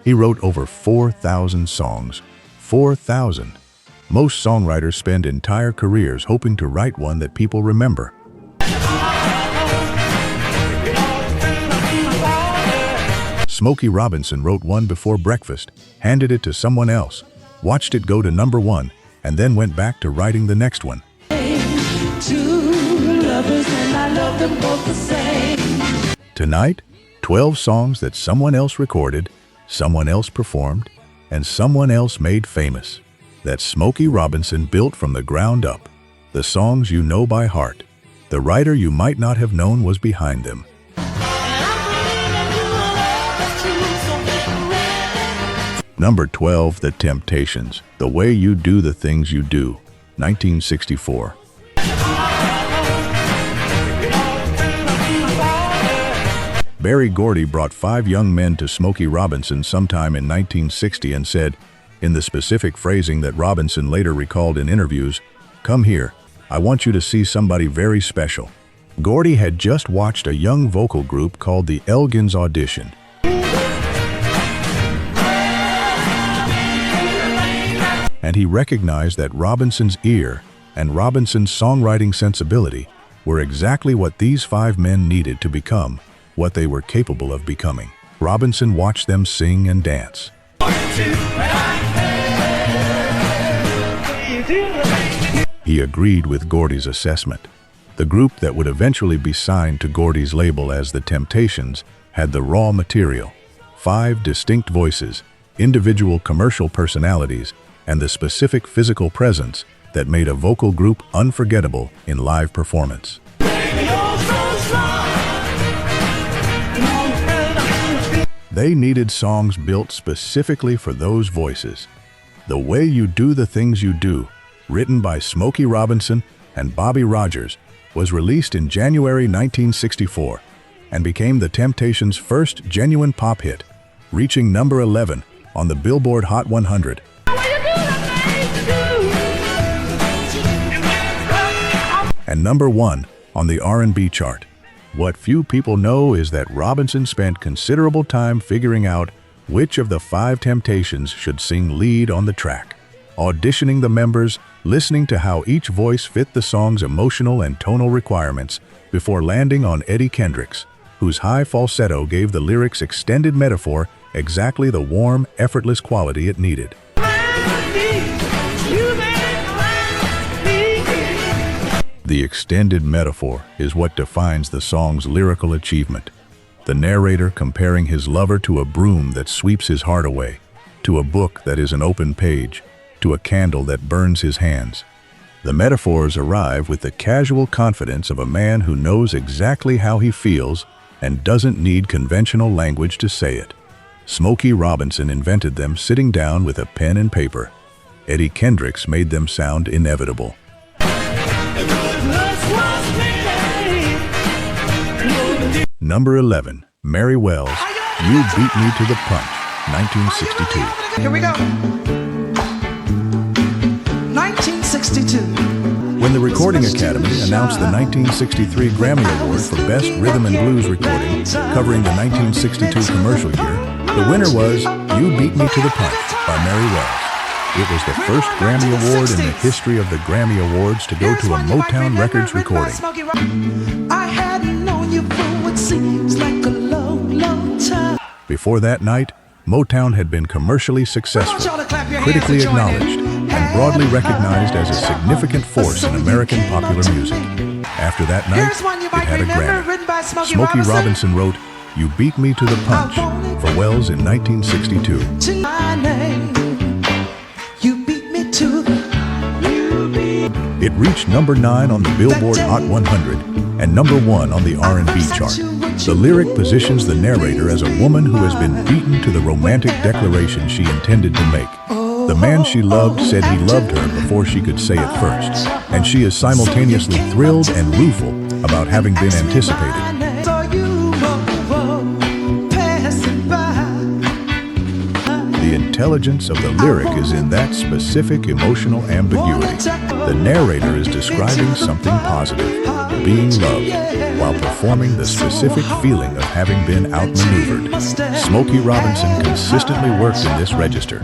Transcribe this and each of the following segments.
He wrote over 4,000 songs. 4,000. Most songwriters spend entire careers hoping to write one that people remember. Smokey Robinson wrote one before breakfast, handed it to someone else, watched it go to number 1, and then went back to writing the next one. Tonight, 12 songs that someone else recorded, someone else performed, and someone else made famous. That Smokey Robinson built from the ground up. The songs you know by heart. The writer you might not have known was behind them. Number 12, The Temptations, The Way You Do the Things You Do, 1964. Berry Gordy brought 5 young men to Smokey Robinson sometime in 1960 and said, in the specific phrasing that Robinson later recalled in interviews, "Come here, I want you to see somebody very special." Gordy had just watched a young vocal group called the Elgins audition. And he recognized that Robinson's ear and Robinson's songwriting sensibility were exactly what these 5 men needed to become what they were capable of becoming. Robinson watched them sing and dance. He agreed with Gordy's assessment. The group that would eventually be signed to Gordy's label as The Temptations had the raw material, 5 distinct voices, individual commercial personalities, and the specific physical presence that made a vocal group unforgettable in live performance. They needed songs built specifically for those voices. The Way You Do the Things You Do, written by Smokey Robinson and Bobby Rogers, was released in January 1964 and became The Temptations' first genuine pop hit, reaching number 11 on the Billboard Hot 100. And number 1 on the R&B chart. What few people know is that Robinson spent considerable time figuring out which of the 5 Temptations should sing lead on the track, auditioning the members, listening to how each voice fit the song's emotional and tonal requirements before landing on Eddie Kendricks, whose high falsetto gave the lyrics' extended metaphor exactly the warm, effortless quality it needed. The extended metaphor is what defines the song's lyrical achievement. The narrator comparing his lover to a broom that sweeps his heart away, to a book that is an open page, to a candle that burns his hands. The metaphors arrive with the casual confidence of a man who knows exactly how he feels and doesn't need conventional language to say it. Smokey Robinson invented them sitting down with a pen and paper. Eddie Kendricks made them sound inevitable. Number 11, Mary Wells, You Beat Me to the Punch, 1962. Here we go. 1962. When the Recording Academy announced the 1963 Grammy Award for Best Rhythm and Blues Recording, covering the 1962 commercial year, the winner was You Beat Me to the Punch by Mary Wells. It was the first Grammy Award in the history of the Grammy Awards to go to a Motown Records recording. I hadn't known you for what seems like a long, long time. Before that night, Motown had been commercially successful, critically acknowledged, and broadly recognized as a significant force in American popular music. After that night, it had a Grammy. Smokey Robinson wrote, You Beat Me to the Punch for Wells in 1962. It reached number 9 on the Billboard Hot 100 and number 1 on the R&B chart. The lyric positions the narrator as a woman who has been beaten to the romantic declaration she intended to make. The man she loved said he loved her before she could say it first, and she is simultaneously thrilled and rueful about having been anticipated. The intelligence of the lyric is in that specific emotional ambiguity. The narrator is describing something positive, being loved, while performing the specific feeling of having been outmaneuvered. Smokey Robinson consistently worked in this register.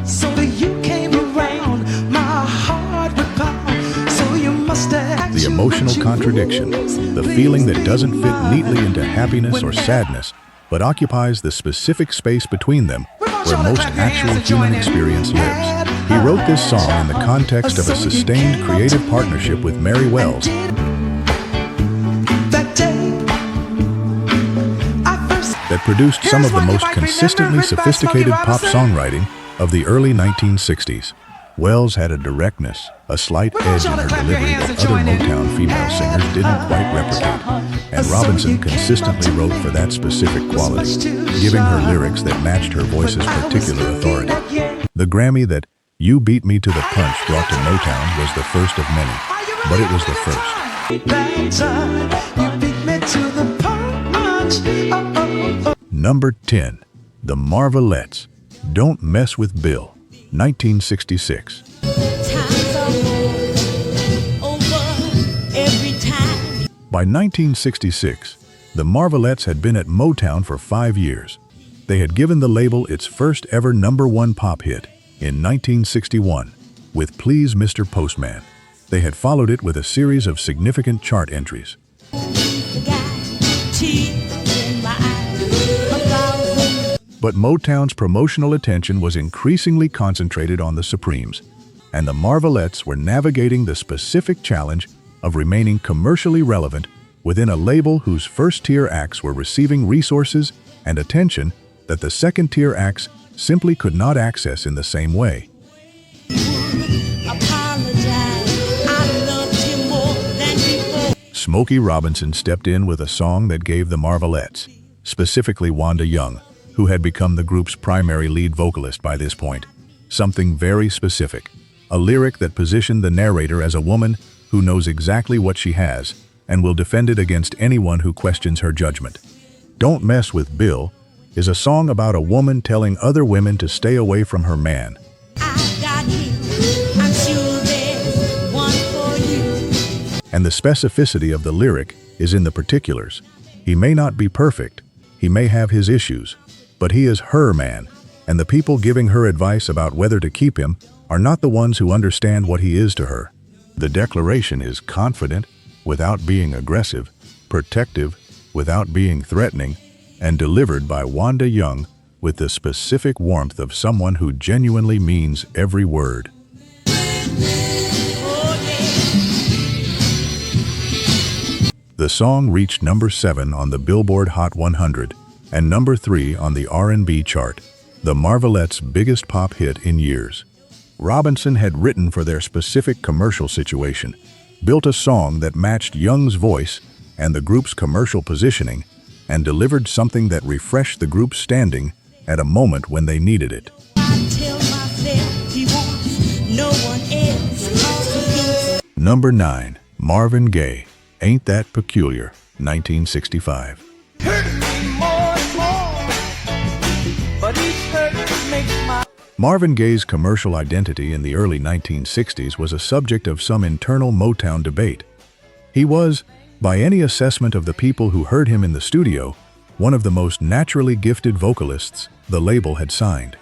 The emotional contradiction, the feeling that doesn't fit neatly into happiness or sadness, but occupies the specific space between them where most actual human experience lives. He wrote this song in the context of a sustained creative partnership with Mary Wells that produced some of the most consistently sophisticated pop songwriting of the early 1960s. Wells had a directness, a slight edge in her delivery that other Motown female singers didn't quite replicate, and Robinson consistently wrote for that specific quality, giving her lyrics that matched her voice's particular authority. The Grammy that "You Beat Me to the Punch" brought to Motown was the first of many, but it was the first. Number 10. The Marvelettes, "Don't Mess with Bill," 1966. By 1966, the Marvelettes had been at Motown for 5 years. They had given the label its first ever #1 pop hit in 1961 with "Please Mr. Postman." They had followed it with a series of significant chart entries. But Motown's promotional attention was increasingly concentrated on the Supremes, and the Marvelettes were navigating the specific challenge of remaining commercially relevant within a label whose first-tier acts were receiving resources and attention that the second-tier acts simply could not access in the same way. Smokey Robinson stepped in with a song that gave the Marvelettes, specifically Wanda Young, who had become the group's primary lead vocalist by this point, something very specific, a lyric that positioned the narrator as a woman who knows exactly what she has and will defend it against anyone who questions her judgment. "Don't Mess with Bill" is a song about a woman telling other women to stay away from her man. And the specificity of the lyric is in the particulars. He may not be perfect, he may have his issues, but he is her man, and the people giving her advice about whether to keep him are not the ones who understand what he is to her. The declaration is confident without being aggressive, protective without being threatening, and delivered by Wanda Young with the specific warmth of someone who genuinely means every word. The song reached number 7 on the Billboard Hot 100 and number 3 on the R&B chart, the Marvelettes' biggest pop hit in years. Robinson had written for their specific commercial situation, built a song that matched Young's voice and the group's commercial positioning, and delivered something that refreshed the group's standing at a moment when they needed it. Number 9. Marvin Gaye, "Ain't That Peculiar," 1965. Marvin Gaye's commercial identity in the early 1960s was a subject of some internal Motown debate. He was, by any assessment of the people who heard him in the studio, one of the most naturally gifted vocalists the label had signed.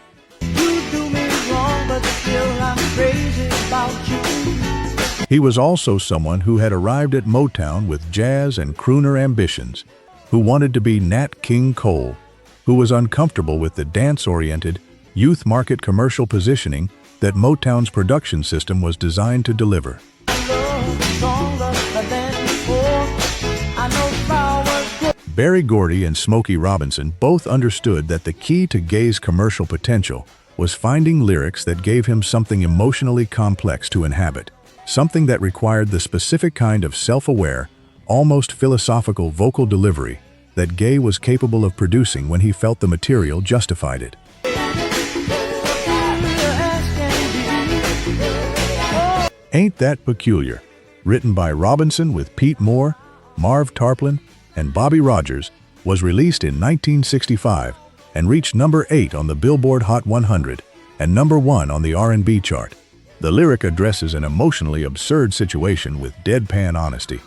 He was also someone who had arrived at Motown with jazz and crooner ambitions, who wanted to be Nat King Cole, who was uncomfortable with the dance-oriented, youth market commercial positioning that Motown's production system was designed to deliver. Berry Gordy and Smokey Robinson both understood that the key to Gaye's commercial potential was finding lyrics that gave him something emotionally complex to inhabit, something that required the specific kind of self-aware, almost philosophical vocal delivery that Gaye was capable of producing when he felt the material justified it. "Ain't That Peculiar," written by Robinson with Pete Moore, Marv Tarplin, and Bobby Rogers, was released in 1965 and reached number 8 on the Billboard Hot 100 and #1 on the R&B chart. The lyric addresses an emotionally absurd situation with deadpan honesty.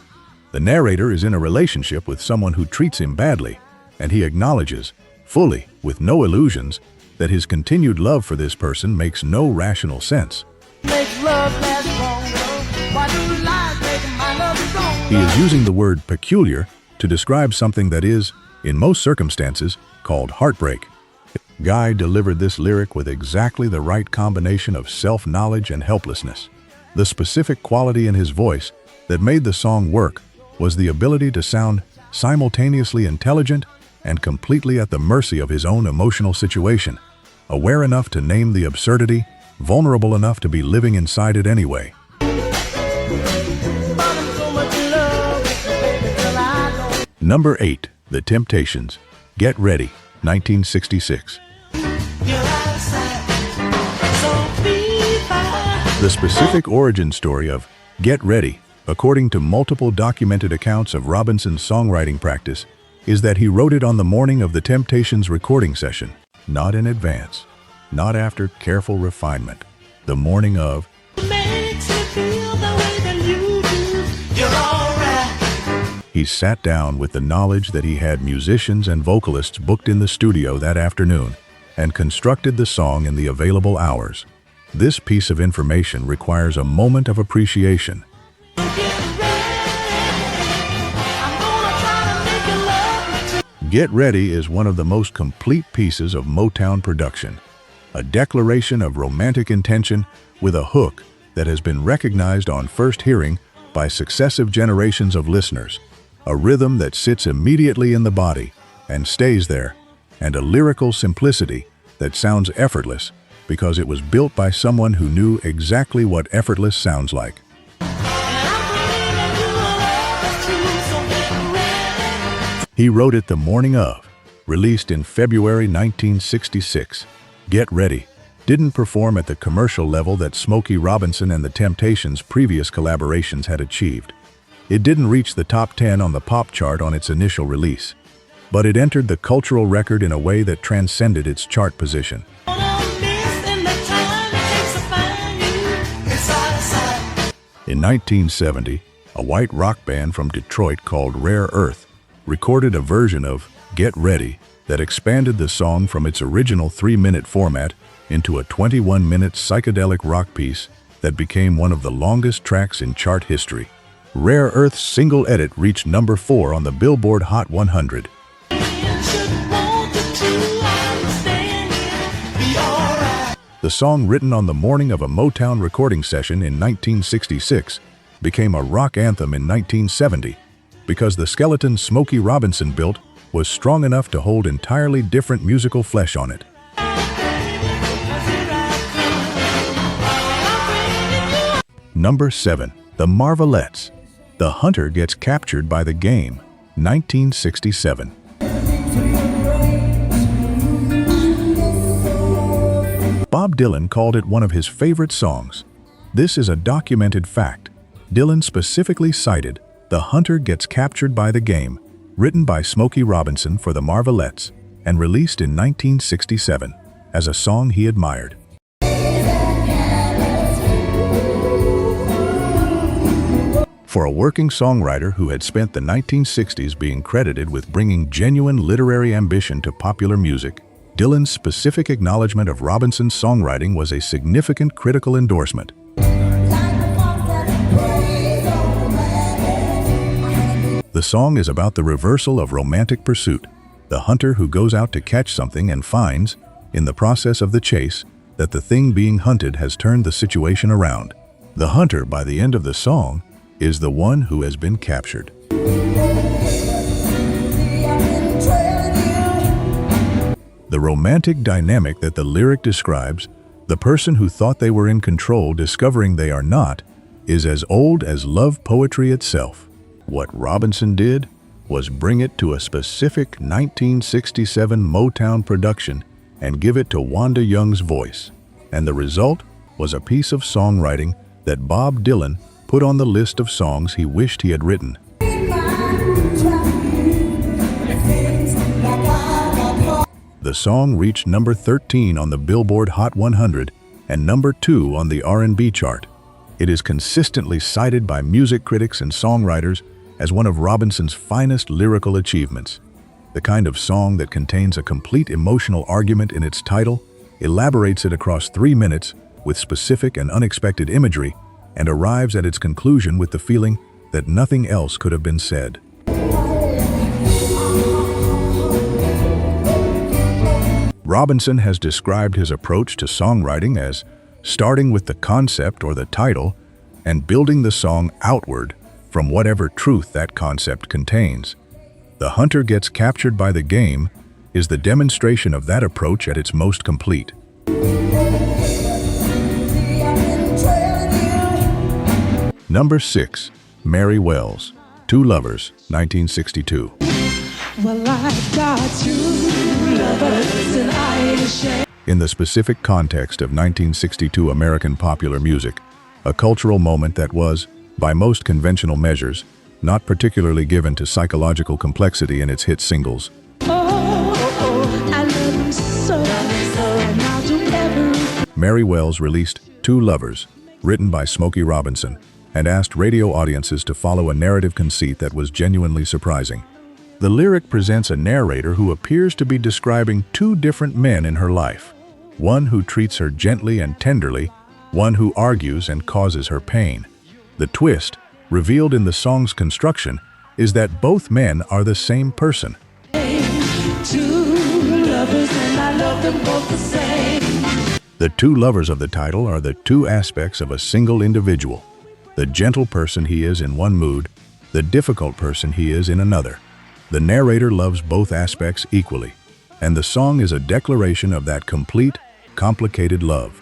The narrator is in a relationship with someone who treats him badly, and he acknowledges, fully, with no illusions, that his continued love for this person makes no rational sense. He is using the word peculiar to describe something that is, in most circumstances, called heartbreak. Guy delivered this lyric with exactly the right combination of self-knowledge and helplessness. The specific quality in his voice that made the song work was the ability to sound simultaneously intelligent and completely at the mercy of his own emotional situation, aware enough to name the absurdity, vulnerable enough to be living inside it anyway. Number 8, The Temptations, Get Ready, 1966. The specific origin story of Get Ready, according to multiple documented accounts of Robinson's songwriting practice, is that he wrote it on the morning of the Temptations' recording session, not in advance, not after careful refinement, the morning of. He sat down with the knowledge that he had musicians and vocalists booked in the studio that afternoon and constructed the song in the available hours. This piece of information requires a moment of appreciation. Get Ready is one of the most complete pieces of Motown production, a declaration of romantic intention with a hook that has been recognized on first hearing by successive generations of listeners, a rhythm that sits immediately in the body and stays there, and a lyrical simplicity that sounds effortless because it was built by someone who knew exactly what effortless sounds like. He wrote it the morning of, released in February 1966. Get Ready didn't perform at the commercial level that Smokey Robinson and the Temptations' previous collaborations had achieved. It didn't reach the top 10 on the pop chart on its initial release, but it entered the cultural record in a way that transcended its chart position. In 1970, a white rock band from Detroit called Rare Earth recorded a version of Get Ready that expanded the song from its original 3-minute format into a 21-minute psychedelic rock piece that became one of the longest tracks in chart history. Rare Earth's single edit reached number 4 on the Billboard Hot 100. The song, written on the morning of a Motown recording session in 1966, became a rock anthem in 1970 because the skeleton Smokey Robinson built was strong enough to hold entirely different musical flesh on it. Number 7, The Marvelettes, The Hunter Gets Captured by the Game, 1967. Bob Dylan called it one of his favorite songs. This is a documented fact. Dylan specifically cited The Hunter Gets Captured by the Game, written by Smokey Robinson for the Marvelettes and released in 1967, as a song he admired. For a working songwriter who had spent the 1960s being credited with bringing genuine literary ambition to popular music, Dylan's specific acknowledgement of Robinson's songwriting was a significant critical endorsement. The song is about the reversal of romantic pursuit, the hunter who goes out to catch something and finds, in the process of the chase, that the thing being hunted has turned the situation around. The hunter, by the end of the song, is the one who has been captured. The romantic dynamic that the lyric describes, the person who thought they were in control discovering they are not, is as old as love poetry itself. What Robinson did was bring it to a specific 1967 Motown production and give it to Wanda Young's voice, and the result was a piece of songwriting that Bob Dylan put on the list of songs he wished he had written. The song reached number 13 on the Billboard Hot 100 and number 2 on the R&B chart. It is consistently cited by music critics and songwriters as one of Robinson's finest lyrical achievements. The kind of song that contains a complete emotional argument in its title, elaborates it across 3 minutes with specific and unexpected imagery, and arrives at its conclusion with the feeling that nothing else could have been said. Robinson has described his approach to songwriting as starting with the concept or the title and building the song outward from whatever truth that concept contains. The Hunter Gets Captured by the Game is the demonstration of that approach at its most complete. Number 6, Mary Wells, Two Lovers, 1962. Well, I've got two lovers and I ain't ashamed. In the specific context of 1962 American popular music, a cultural moment that was, by most conventional measures, not particularly given to psychological complexity in its hit singles. I love him so, and I'll do everything. Mary Wells released Two Lovers, written by Smokey Robinson, and asked radio audiences to follow a narrative conceit that was genuinely surprising. The lyric presents a narrator who appears to be describing two different men in her life, one who treats her gently and tenderly, one who argues and causes her pain. The twist, revealed in the song's construction, is that both men are the same person. Two lovers and I love them both the same. The two lovers of the title are the two aspects of a single individual. The gentle person he is in one mood, the difficult person he is in another. The narrator loves both aspects equally, and the song is a declaration of that complete, complicated love.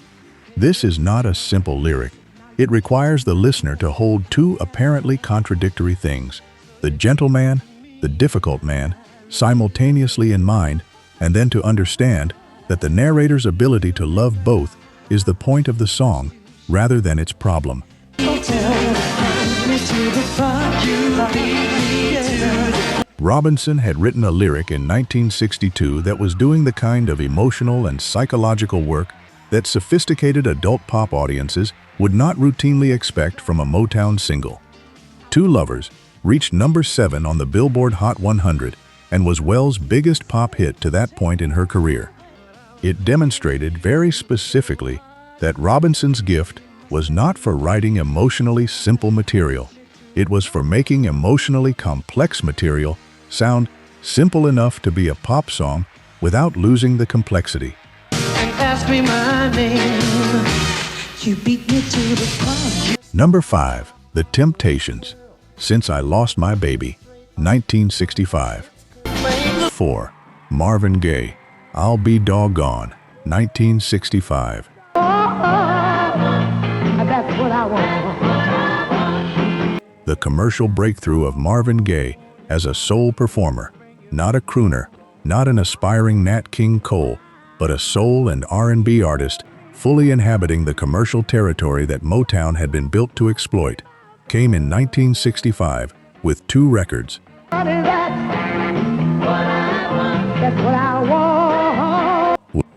This is not a simple lyric. It requires the listener to hold two apparently contradictory things, the gentle man, the difficult man, simultaneously in mind, and then to understand that the narrator's ability to love both is the point of the song rather than its problem. Robinson had written a lyric in 1962 that was doing the kind of emotional and psychological work that sophisticated adult pop audiences would not routinely expect from a Motown single. Two Lovers reached number 7 on the Billboard Hot 100 and was Wells' biggest pop hit to that point in her career. It demonstrated very specifically that Robinson's gift was not for writing emotionally simple material. It was for making emotionally complex material sound simple enough to be a pop song without losing the complexity. And ask me my name. You beat me to the punch. Number 5, The Temptations, Since I Lost My Baby, 1965. 4, Marvin Gaye, I'll Be Doggone, 1965. That's what I want. The commercial breakthrough of Marvin Gaye as a soul performer, not a crooner, not an aspiring Nat King Cole, but a soul and R&B artist fully inhabiting the commercial territory that Motown had been built to exploit, came in 1965 with 2 records.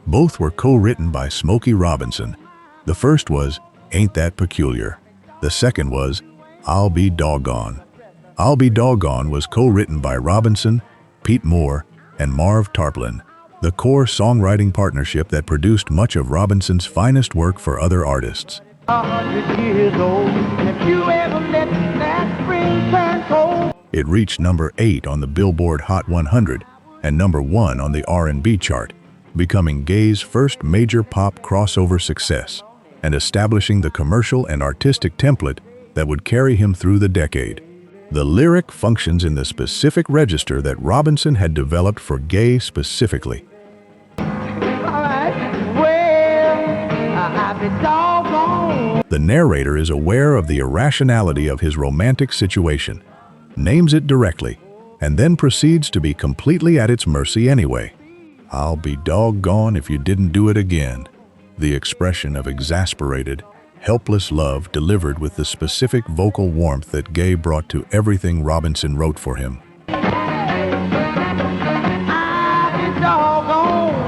Both were co-written by Smokey Robinson. The first was Ain't That Peculiar. The second was I'll Be Doggone. I'll Be Doggone was co-written by Robinson, Pete Moore, and Marv Tarplin, the core songwriting partnership that produced much of Robinson's finest work for other artists. 100 years old, if you ever let that spring turn cold. It reached number 8 on the Billboard Hot 100 and number 1 on the R&B chart, becoming Gaye's first major pop crossover success and establishing the commercial and artistic template that would carry him through the decade. The lyric functions in the specific register that Robinson had developed for Gaye specifically. The narrator is aware of the irrationality of his romantic situation, names it directly, and then proceeds to be completely at its mercy anyway. I'll be doggone if you didn't do it again. The expression of exasperated, helpless love delivered with the specific vocal warmth that Gaye brought to everything Robinson wrote for him. I'll be doggone.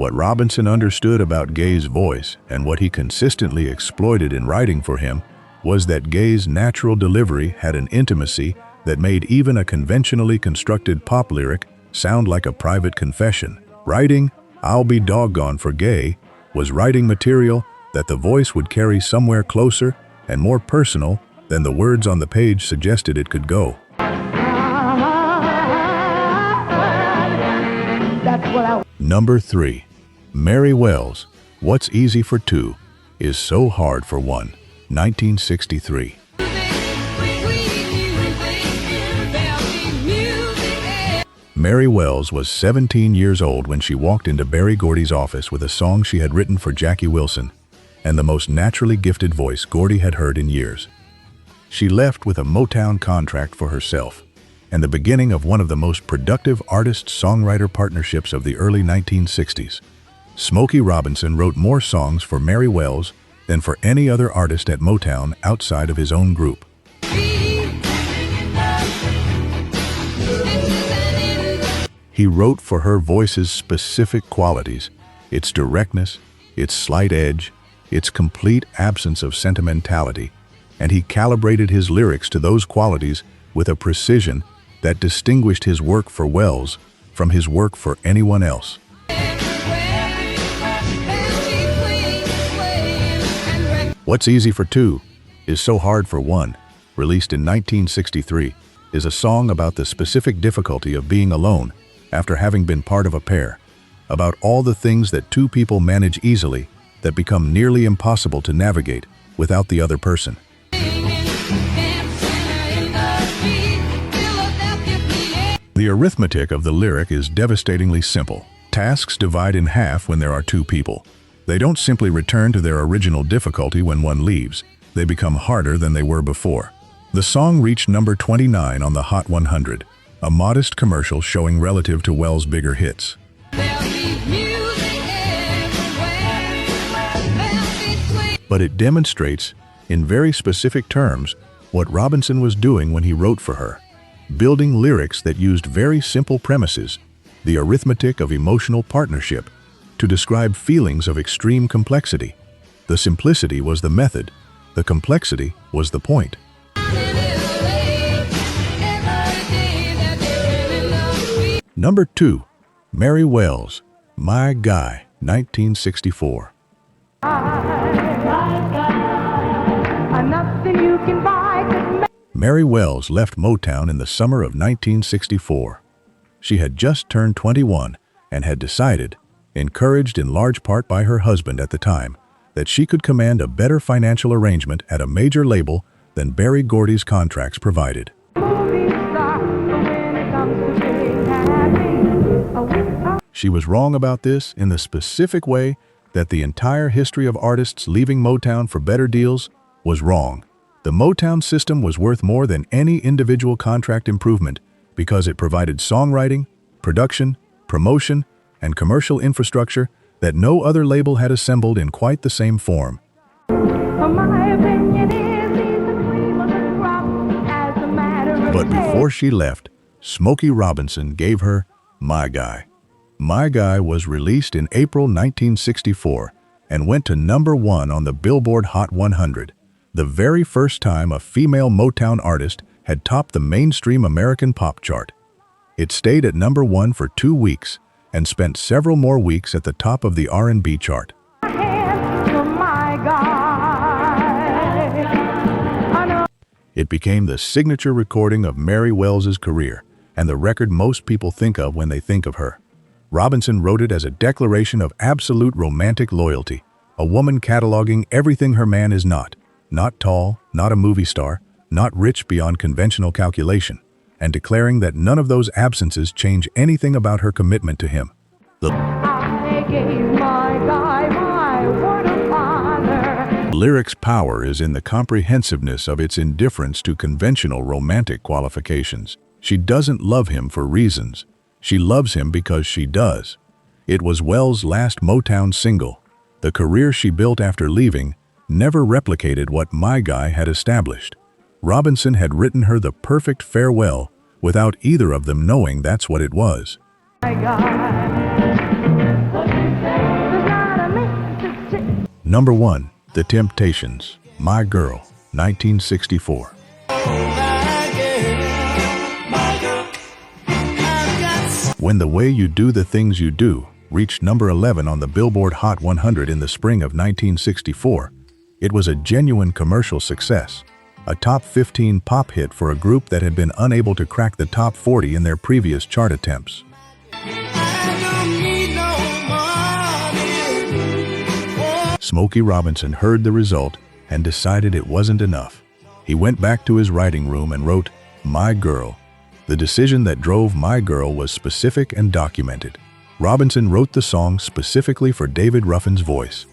What Robinson understood about Gaye's voice and what he consistently exploited in writing for him was that Gaye's natural delivery had an intimacy that made even a conventionally constructed pop lyric sound like a private confession. Writing "I'll Be Doggone" for Gaye was writing material that the voice would carry somewhere closer and more personal than the words on the page suggested it could go. Number 3. Mary Wells, "What's Easy for Two is So Hard for One," 1963. Mary Wells was 17 years old when she walked into Berry Gordy's office with a song she had written for Jackie Wilson, and the most naturally gifted voice Gordy had heard in years. She left with a Motown contract for herself, and the beginning of one of the most productive artist-songwriter partnerships of the early 1960s. Smokey Robinson wrote more songs for Mary Wells than for any other artist at Motown outside of his own group. He wrote for her voice's specific qualities, its directness, its slight edge, its complete absence of sentimentality, and he calibrated his lyrics to those qualities with a precision that distinguished his work for Wells from his work for anyone else. "What's Easy for Two is So Hard for One," released in 1963, is a song about the specific difficulty of being alone after having been part of a pair, about all the things that two people manage easily that become nearly impossible to navigate without the other person. The arithmetic of the lyric is devastatingly simple. Tasks divide in half when there are two people. They don't simply return to their original difficulty when one leaves. They become harder than they were before. The song reached number 29 on the Hot 100, a modest commercial showing relative to Wells' bigger hits. But it demonstrates, in very specific terms, what Robinson was doing when he wrote for her, building lyrics that used very simple premises, the arithmetic of emotional partnership, to describe feelings of extreme complexity. The simplicity was the method, the complexity was the point. Number 2. Mary Wells, "My Guy," 1964. Mary Wells left Motown in the summer of 1964. She had just turned 21 and had decided, encouraged in large part by her husband at the time, that she could command a better financial arrangement at a major label than Berry Gordy's contracts provided. She was wrong about this in the specific way that the entire history of artists leaving Motown for better deals was wrong. The Motown system was worth more than any individual contract improvement because it provided songwriting, production, promotion, and commercial infrastructure that no other label had assembled in quite the same form. But before she left, Smokey Robinson gave her "My Guy." "My Guy" was released in April 1964 and went to number 1 on the Billboard Hot 100, the very first time a female Motown artist had topped the mainstream American pop chart. It stayed at number 1 for 2 weeks and spent several more weeks at the top of the R&B chart. It became the signature recording of Mary Wells' career and the record most people think of when they think of her. Robinson wrote it as a declaration of absolute romantic loyalty, a woman cataloging everything her man is not tall, not a movie star, not rich beyond conventional calculation, and declaring that none of those absences change anything about her commitment to him. The lyric's power is in the comprehensiveness of its indifference to conventional romantic qualifications. She doesn't love him for reasons. She loves him because she does. It was Wells' last Motown single. The career she built after leaving never replicated what "My Guy" had established. Robinson had written her the perfect farewell without either of them knowing that's what it was. My guy. Number 1. The Temptations, My Girl, 1964. When the Way You Do the Things You Do reached number 11 on the Billboard Hot 100 in the spring of 1964, it was a genuine commercial success, a top 15 pop hit for a group that had been unable to crack the top 40 in their previous chart attempts. Smokey Robinson heard the result and decided it wasn't enough. He went back to his writing room and wrote, My Girl. The decision that drove My Girl was specific and documented. Robinson wrote the song specifically for David Ruffin's voice.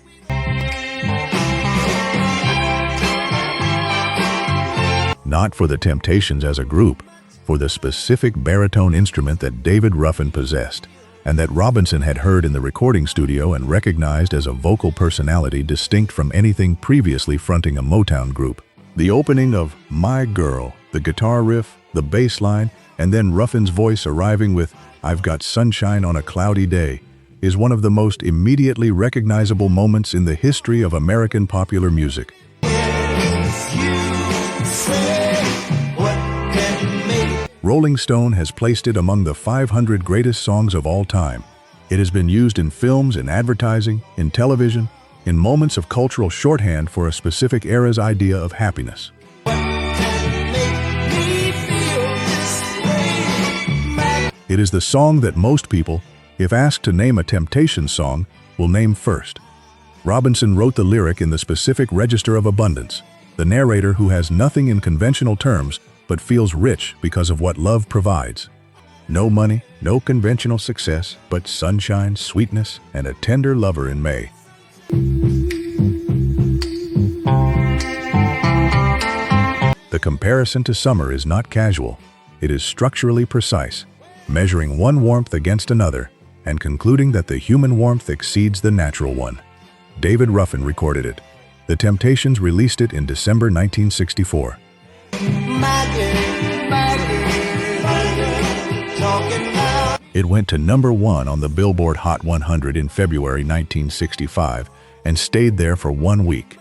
Not for the Temptations as a group, for the specific baritone instrument that David Ruffin possessed, and that Robinson had heard in the recording studio and recognized as a vocal personality distinct from anything previously fronting a Motown group. The opening of My Girl, the guitar riff, the bass line, and then Ruffin's voice arriving with I've Got Sunshine on a Cloudy Day is one of the most immediately recognizable moments in the history of American popular music. Rolling Stone has placed it among the 500 greatest songs of all time. It has been used in films, in advertising, in television, in moments of cultural shorthand for a specific era's idea of happiness. It is the song that most people, if asked to name a Temptations song, will name first. Robinson wrote the lyric in the specific register of abundance, the narrator who has nothing in conventional terms but feels rich because of what love provides. No money, no conventional success, but sunshine, sweetness, and a tender lover in May. The comparison to summer is not casual. It is structurally precise, measuring one warmth against another and concluding that the human warmth exceeds the natural one. David Ruffin recorded it. The Temptations released it in December 1964. It went to number 1 on the Billboard Hot 100 in February 1965 and stayed there for 1 week.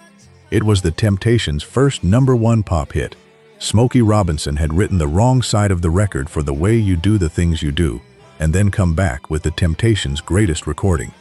It was the Temptations' first number 1 pop hit. Smokey Robinson had written the wrong side of the record for The Way You Do the Things You Do, and then come back with the Temptations' greatest recording.